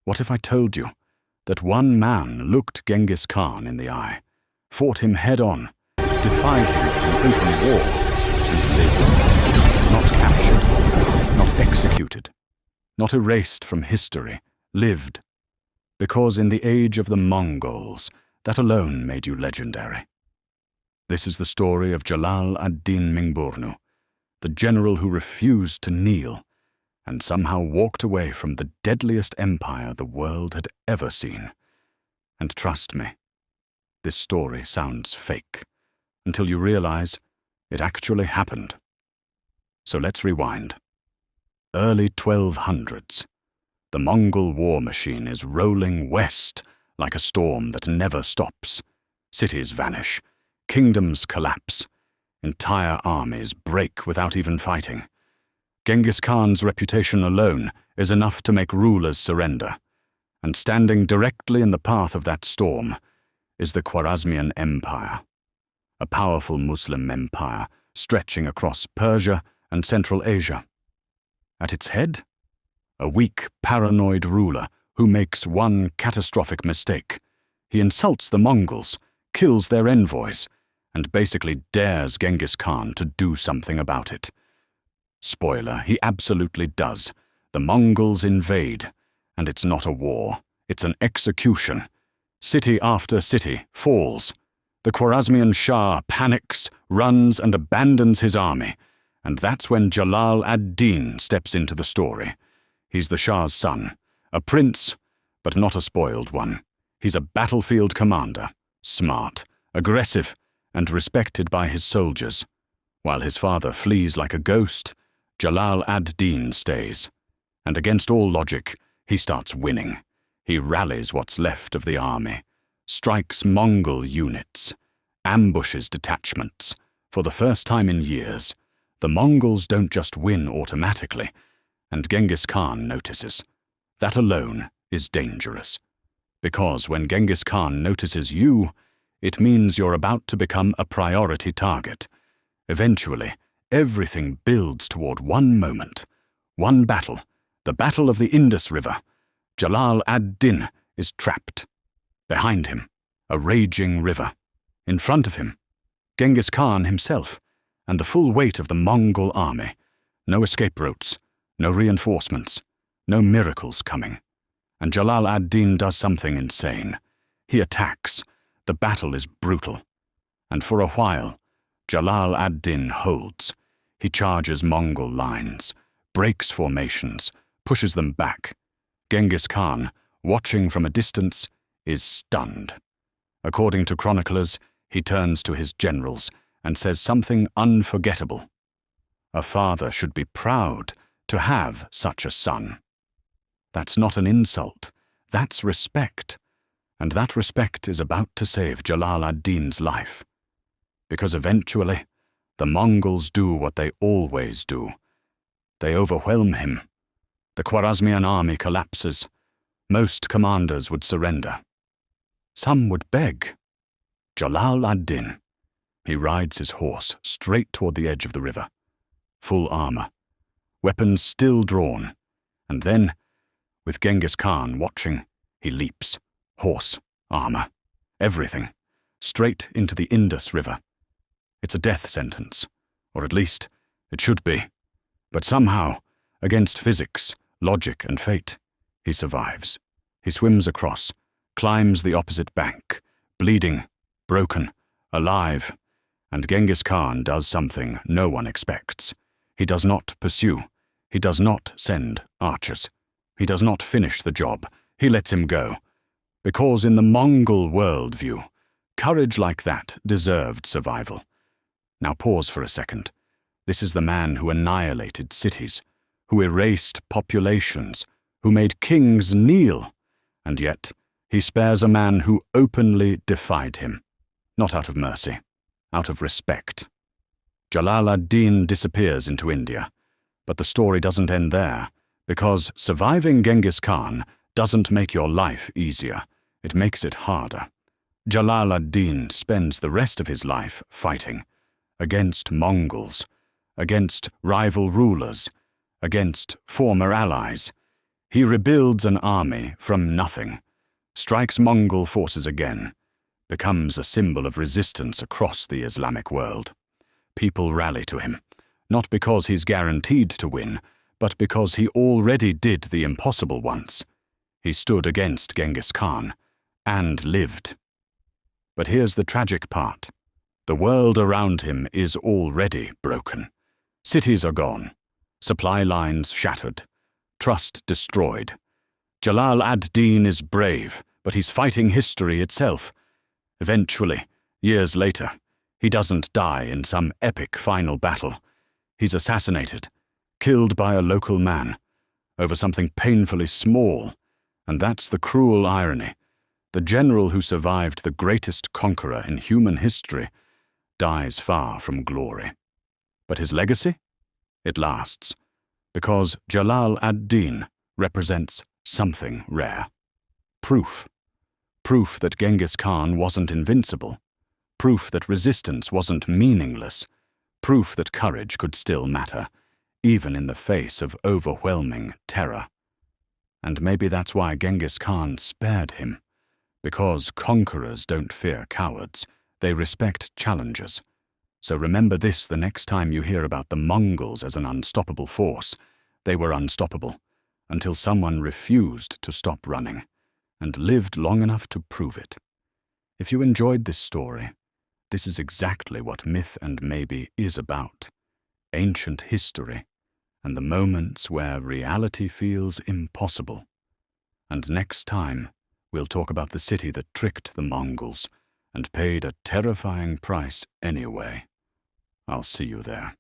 What if I told you that one man looked Genghis Khan in the eye, fought him head-on, defied him in open war, and lived, not captured, not executed, not erased from history, lived, because in the age of the Mongols, that alone made you legendary. This is the story of Jalal ad-Din Mingburnu, the general who refused to kneel and somehow walked away from the deadliest empire the world had ever seen. And trust me, this story sounds fake, until you realize it actually happened. So let's rewind. Early 1200s. The Mongol war machine is rolling west like a storm that never stops. Cities vanish, kingdoms collapse, entire armies break without even fighting. Genghis Khan's reputation alone is enough to make rulers surrender, and standing directly in the path of that storm is the Khwarazmian Empire, a powerful Muslim empire stretching across Persia and Central Asia. At its head, a weak, paranoid ruler who makes one catastrophic mistake. He insults the Mongols, kills their envoys, and basically dares Genghis Khan to do something about it. Spoiler, he absolutely does. The Mongols invade, and it's not a war, it's an execution. City after city falls. The Khwarazmian Shah panics, runs, and abandons his army, and that's when Jalal ad-Din steps into the story. He's the Shah's son, a prince, but not a spoiled one. He's a battlefield commander, smart, aggressive, and respected by his soldiers. While his father flees like a ghost, Jalal ad-Din stays. And against all logic, he starts winning. He rallies what's left of the army, strikes Mongol units, ambushes detachments. For the first time in years, the Mongols don't just win automatically, and Genghis Khan notices. That alone is dangerous. Because when Genghis Khan notices you, it means you're about to become a priority target. Eventually, everything builds toward one moment, one battle, the Battle of the Indus River. Jalal ad-Din is trapped. Behind him, a raging river. In front of him, Genghis Khan himself, and the full weight of the Mongol army. No escape routes, no reinforcements, no miracles coming. And Jalal ad-Din does something insane. He attacks. The battle is brutal. And for a while, Jalal ad-Din holds. He charges Mongol lines, breaks formations, pushes them back. Genghis Khan, watching from a distance, is stunned. According to chroniclers, he turns to his generals and says something unforgettable. A father should be proud to have such a son. That's not an insult. That's respect. And that respect is about to save Jalal ad-Din's life. Because eventually, the Mongols do what they always do. They overwhelm him. The Khwarazmian army collapses. Most commanders would surrender. Some would beg. Jalal ad-Din. He rides his horse straight toward the edge of the river. Full armor. Weapons still drawn. And then, with Genghis Khan watching, he leaps. Horse, armor, everything. Straight into the Indus River. It's a death sentence. Or at least, it should be. But somehow, against physics, logic, and fate, he survives. He swims across, climbs the opposite bank, bleeding, broken, alive, and Genghis Khan does something no one expects. He does not pursue. He does not send archers. He does not finish the job. He lets him go. Because in the Mongol worldview, courage like that deserved survival. Now pause for a second. This is the man who annihilated cities, who erased populations, who made kings kneel, and yet he spares a man who openly defied him, not out of mercy, out of respect. Jalal ad-Din disappears into India, but the story doesn't end there, because surviving Genghis Khan doesn't make your life easier, it makes it harder. Jalal ad-Din spends the rest of his life fighting, against Mongols, against rival rulers, against former allies. He rebuilds an army from nothing, strikes Mongol forces again, becomes a symbol of resistance across the Islamic world. People rally to him, not because he's guaranteed to win, but because he already did the impossible once. He stood against Genghis Khan, and lived. But here's the tragic part. The world around him is already broken. Cities are gone, supply lines shattered, trust destroyed. Jalal ad-Din is brave, but he's fighting history itself. Eventually, years later, he doesn't die in some epic final battle. He's assassinated, killed by a local man, over something painfully small. And that's the cruel irony. The general who survived the greatest conqueror in human history dies far from glory. But his legacy? It lasts, because Jalal ad-Din represents something rare. Proof. Proof that Genghis Khan wasn't invincible. Proof that resistance wasn't meaningless. Proof that courage could still matter, even in the face of overwhelming terror. And maybe that's why Genghis Khan spared him. Because conquerors don't fear cowards, they respect challengers. So remember this the next time you hear about the Mongols as an unstoppable force. They were unstoppable, until someone refused to stop running, and lived long enough to prove it. If you enjoyed this story, this is exactly what Myth and Maybe is about. Ancient history, and the moments where reality feels impossible. And next time, we'll talk about the city that tricked the Mongols and paid a terrifying price anyway. I'll see you there.